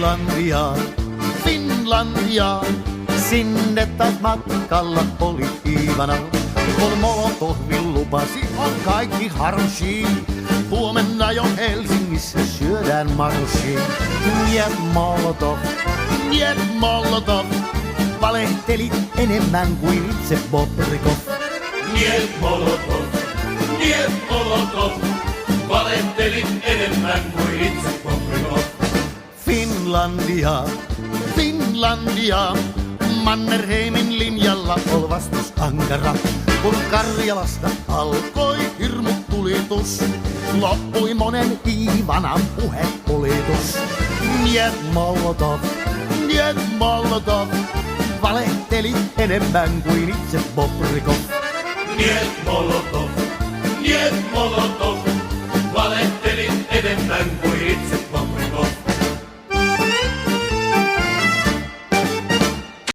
Finlandiaan, Finlandiaan. Sinne taas matkalla oli Iivana, kun Molotovin lupasi on kaikki harshi. Huomenna jo Helsingissä syödään marshi. Niet Molotov, niet Molotov, valehteli enemmän kuin itse Bobrikov. Niet Molotov, niet Molotov, valehteli enemmän kuin itse Bobrikov. Finlandia, Finlandia, Mannerheimin linjalla ol vastus ankara. Kun Karjalasta alkoi hirmutulitus, loppui monen Iivanan puhepolitus. Niet Molotov, niet Molotov, valehteli enemmän kuin itse Bobrikov. Niet Molotov, niet Molotov,